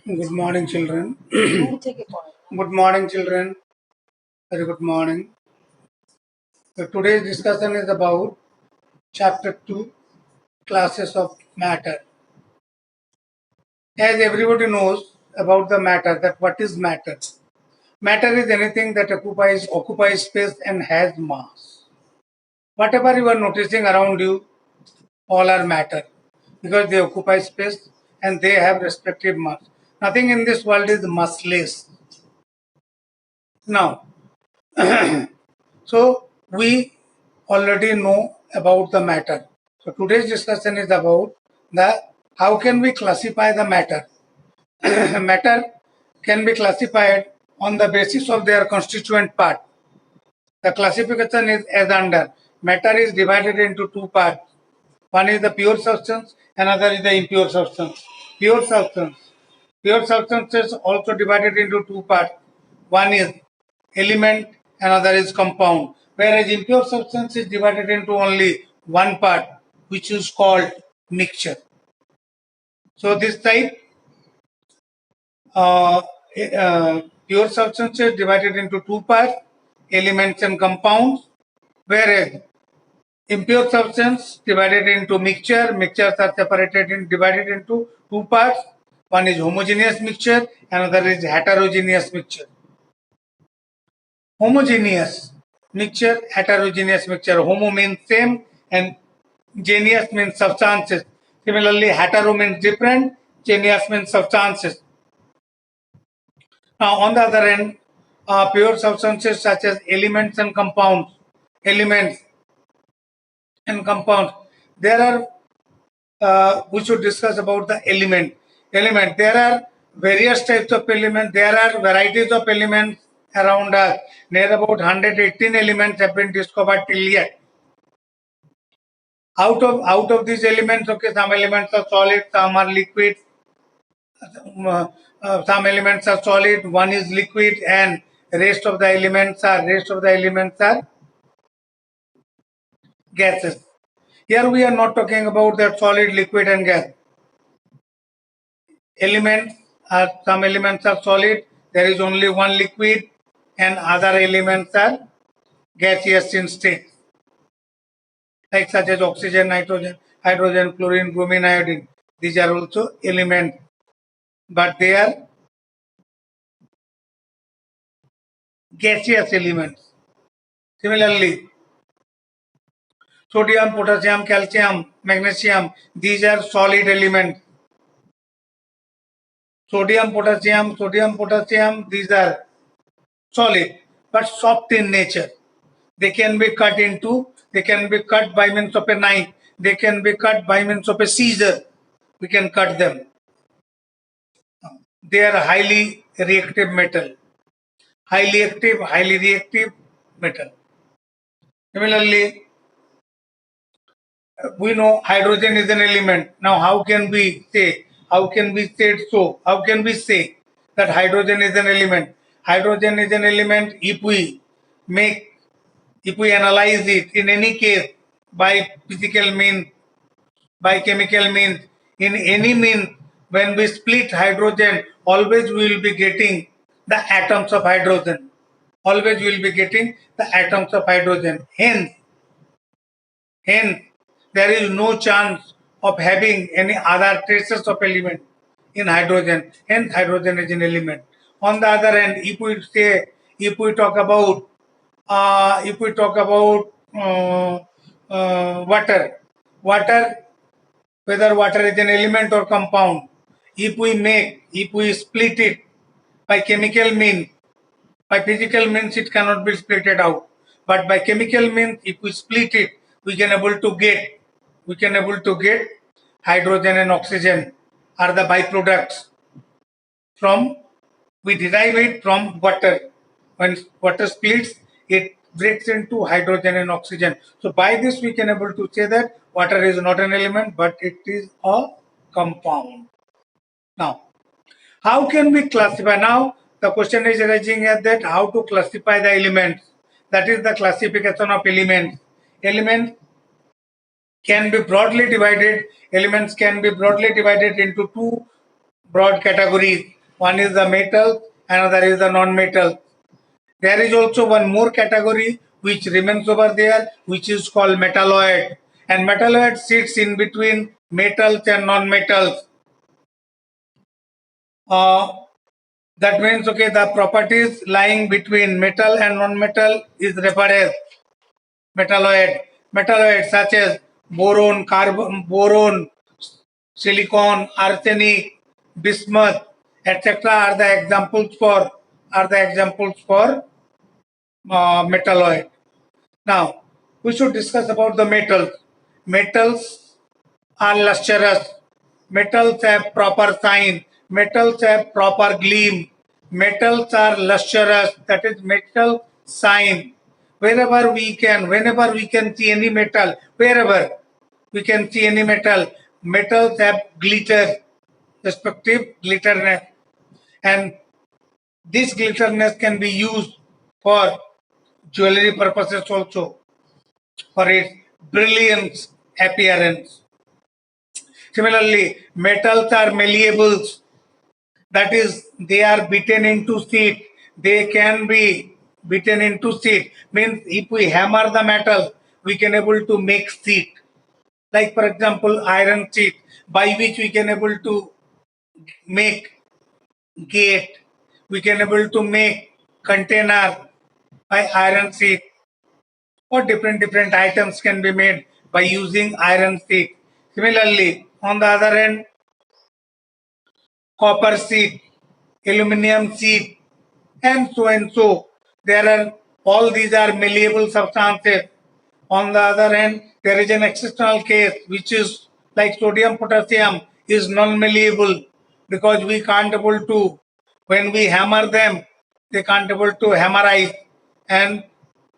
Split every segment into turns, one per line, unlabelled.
Good morning, children. Good morning, children. Very good morning. So today's discussion is about chapter 2, classes of matter. As everybody knows about the matter, that what is matter? Matter is anything that occupies space and has mass. Whatever you are noticing around you, all are matter because they occupy space and they have respective mass. Nothing in this world is massless. Now, so we already know about the matter. So today's discussion is about the how can we classify the matter. Matter can be classified on the basis of their constituent part. The classification is as under. Matter is divided into two parts. One is the pure substance, another is the impure substance. Pure substance. Pure substance is also divided into two parts. One is element, another is compound. Whereas impure substance is divided into only one part, which is called mixture. So this type, uh, pure substance is divided into two parts, elements and compounds. Whereas impure substance divided into mixture. Mixtures are divided into two parts. One is homogeneous mixture, another is heterogeneous mixture. Homogeneous mixture, heterogeneous mixture. Homo means same and geneous means substances. Similarly, hetero means different, geneous means substances. Now, on the other hand, pure substances such as elements and compounds, elements and compounds. There are we should discuss about the element. There are various types of elements. There are varieties of elements around us. Near about 118 elements have been discovered till yet. Out of these elements, okay, some elements are solid, some are liquid. Some elements are solid, one is liquid, and rest of the elements are gases. Here we are not talking about that solid, liquid, and gas. Some elements are solid, there is only one liquid, and other elements are gaseous in state, like such as oxygen, nitrogen, hydrogen, chlorine, bromine, iodine. These are also elements, but they are gaseous elements. Similarly, sodium, potassium, calcium, magnesium, these are solid elements. Sodium, potassium, these are solid, but soft in nature. They can be cut by means of a knife, they can be cut by means of a scissor. We can cut them. They are highly reactive metal. Highly reactive metal. Similarly, we know hydrogen is an element. Now, how can we say that hydrogen is an element? Hydrogen is an element if we analyze it in any case by physical means, by chemical means, in any means, when we split hydrogen, always we will be getting the atoms of hydrogen. Always we will be getting the atoms of hydrogen. Hence, there is no chance of having any other traces of element in hydrogen. Hence, hydrogen is an element. On the other hand, if we talk about water, whether water is an element or compound, if we split it by chemical means, by physical means it cannot be splitted out, but by chemical means, if we split it, we can able to get hydrogen and oxygen are the byproducts from, we derive it from water. When water splits, it breaks into hydrogen and oxygen. So by this we can able to say that water is not an element, but it is a compound. Now, how can we classify? Now, the question is arising at that how to classify the elements. That is the classification of elements. Elements can be broadly divided. Elements can be broadly divided into two broad categories. One is the metal, another is the non-metal. There is also one more category which remains over there, which is called metalloid. And metalloid sits in between metals and non-metals. That means, okay, the properties lying between metal and non-metal is referred as metalloid. Metalloids such as boron, carbon, boron, silicon, arsenic, bismuth, etc. are the examples for metalloid. Now, we should discuss about the metals. Metals are lustrous. Metals have proper sign. Metals have proper gleam. Metals are lustrous. That is metal sign. Whenever we can see any metal, wherever we can see any metal, metals have glitter, respective glitterness, and this glitterness can be used for jewelry purposes also, for its brilliance appearance. Similarly, metals are malleables. That is, they are beaten into sheet. They can be beaten into sheet. Means if we hammer the metal, we can able to make sheet. Like for example, iron sheet, by which we can able to make gate. We can able to make container by iron sheet. Or different items can be made by using iron sheet. Similarly, on the other end, copper sheet, aluminum sheet, and so and so. There are all these are malleable substances. On the other hand, there is an exceptional case which is like sodium potassium is non-malleable because we can't able to, when we hammer them, they can't able to hammerize, and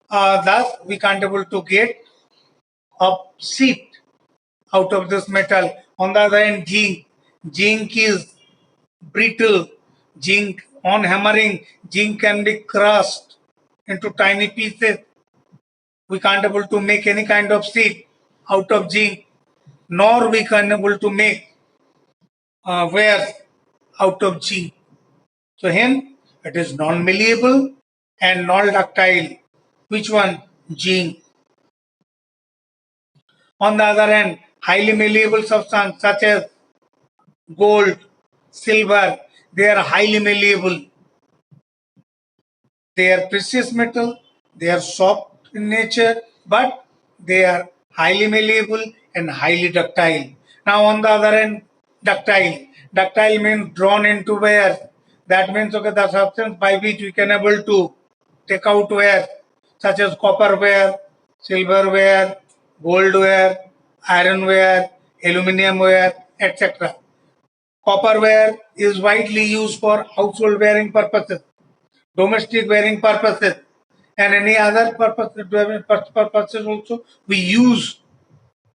thus we can't able to get a sheet out of this metal. On the other hand, zinc is brittle. Zinc, on hammering, zinc can be crushed into tiny pieces. We can't able to make any kind of sheet out of zinc, nor we can able to make wares out of zinc. So hence it is non-malleable and non-ductile. Which one? Zinc. On the other hand, highly malleable substance such as gold, silver, they are highly malleable. They are precious metal, they are soft in nature, but they are highly malleable and highly ductile. Now, on the other hand, ductile. Ductile means drawn into wear. That means, okay, the substance by which we can able to take out wear, such as copper ware, silver ware, gold ware, iron ware, aluminum ware, etc. Copper ware is widely used for household wearing purposes, domestic wearing purposes, and any other purposes also. We use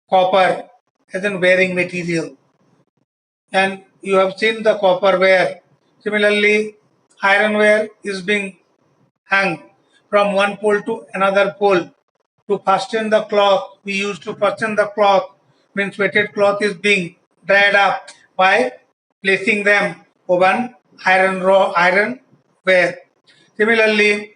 copper as a wearing material. And you have seen the copper ware. Similarly, iron ware is being hung from one pole to another pole. To fasten the cloth, we used to fasten the cloth, means weighted cloth is being dried up by placing them on iron ware. Similarly,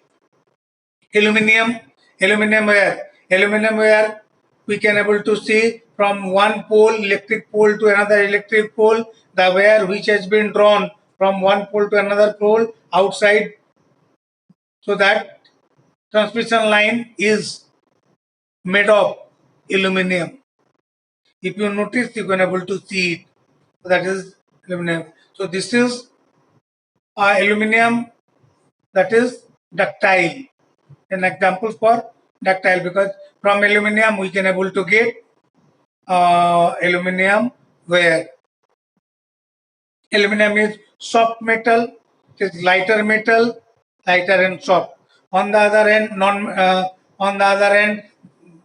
aluminum, aluminum ware we can able to see from one pole, electric pole to another electric pole, the wire which has been drawn from one pole to another pole outside, so that transmission line is made of aluminum. If you notice, you can able to see it. That is aluminum. So this is aluminum, that is ductile. An example for ductile, because from aluminum we can able to get aluminum ware. Aluminum is soft metal, it is lighter metal, lighter and soft. On the other hand,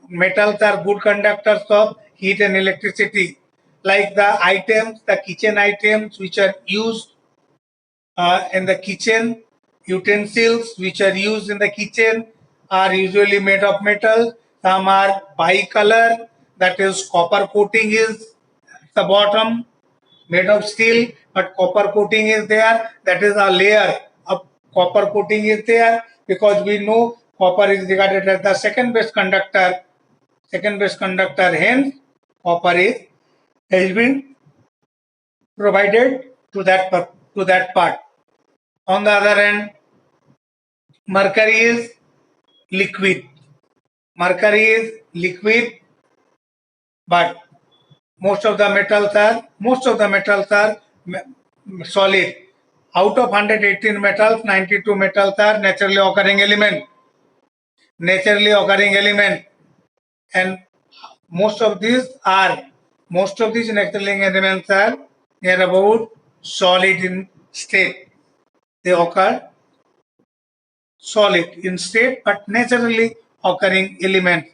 metals are good conductors of heat and electricity. Like the kitchen items which are used in the kitchen, utensils which are used in the kitchen are usually made of metal. Some are bicolor, that is copper coating is the bottom. made of steel, but copper coating is there. That is a layer of copper coating is there, because we know copper is regarded as the second best conductor. Second best conductor, hence copper has been provided to that part. On the other hand, mercury is liquid. Mercury is liquid, but most of the metals are solid. Out of 118 metals, 92 metals are naturally occurring element. And most of these naturally elements are near about solid in state. They occur solid in state, but naturally occurring elements.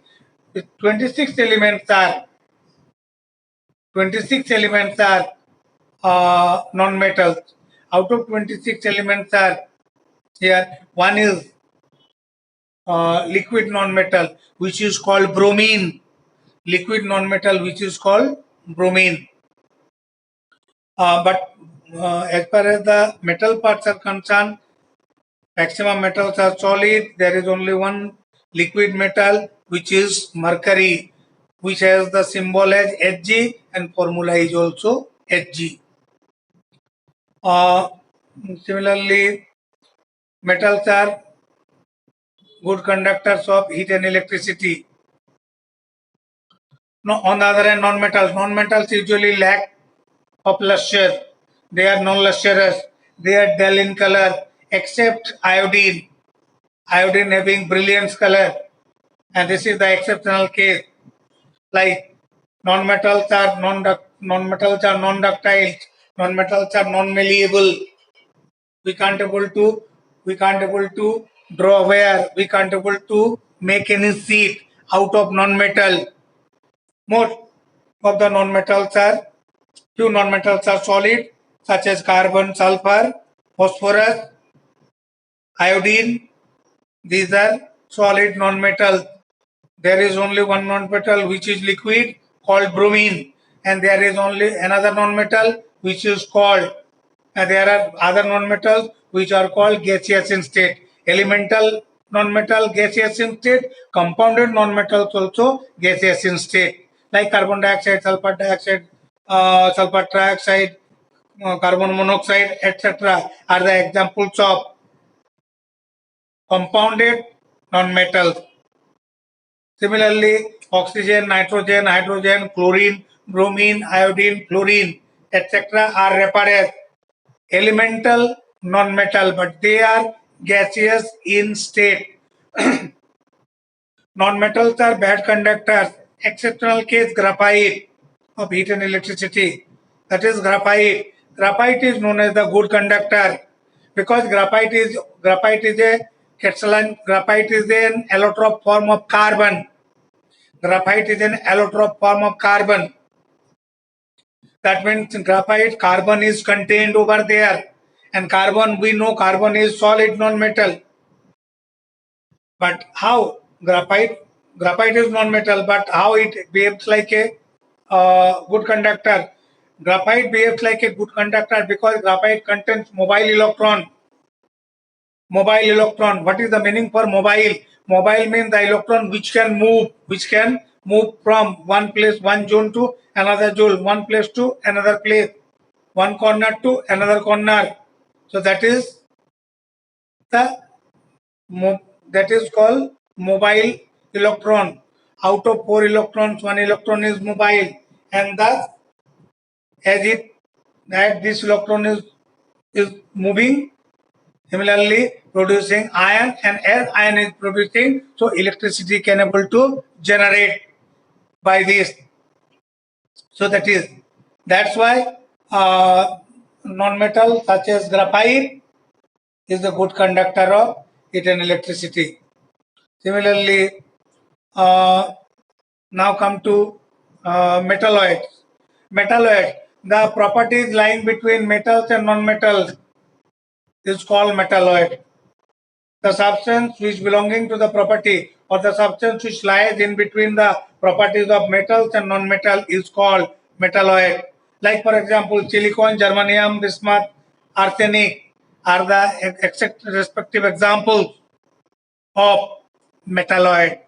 26 elements are 26 elements are non-metals. Out of 26 elements are here, one is liquid non-metal, which is called bromine. Liquid non-metal, which is called bromine. But as far as the metal parts are concerned, maximum metals are solid. There is only one liquid metal, which is mercury, which has the symbol as Hg and formula is also Hg. Similarly, metals are good conductors of heat and electricity. No, on the other hand, non-metals usually lack of luster. They are non-lustrous. They are dull in color, except iodine. Iodine having brilliant color, and this is the exceptional case. Like non-metals are non-ductile, non-metals are non-malleable. We can't able to draw wire. We can't able to make any sheet out of non-metal. Most of the non-metals are few non-metals are solid, such as carbon, sulfur, phosphorus, iodine. These are solid non-metals. There is only one non-metal which is liquid, called bromine, and there is only another non-metal which is called. There are other non-metals which are called gaseous in state. Elemental non-metal gaseous in state, compounded non-metals also gaseous in state, like carbon dioxide, sulfur dioxide, sulfur trioxide, carbon monoxide, etc. are the examples of compounded non-metals. Similarly, oxygen, nitrogen, hydrogen, chlorine, bromine, iodine, fluorine, etc. are referred as elemental non-metal, but they are gaseous in state. Non-metals are bad conductors. Exceptional case, graphite of heat and electricity. That is graphite. Graphite is known as the good conductor because graphite is a crystalline. Graphite is an allotrope form of carbon. Graphite is an allotrope form of carbon. That means graphite, carbon is contained over there, and carbon, we know carbon is solid non-metal. But how graphite is non-metal, but how it behaves like a good conductor? Graphite behaves like a good conductor because graphite contains mobile electron. Mobile electron. What is the meaning for mobile? Mobile means the electron which can move from one place, one zone to another zone, one place to another place, one corner to another corner. So that is called mobile electron. Out of 4 electrons, 1 electron is mobile, and thus as this electron is moving, similarly producing iron, and as iron is producing, so electricity can able to generate by this. So that's why non-metal such as graphite is a good conductor of heat and electricity. Similarly, now come to metalloids. Metalloids, the properties lying between metals and non-metals is called metalloid. The substance which belonging to the property or the substance which lies in between the properties of metals and non-metal is called metalloid. Like for example, silicon, germanium, bismuth, arsenic are the respective examples of metalloid.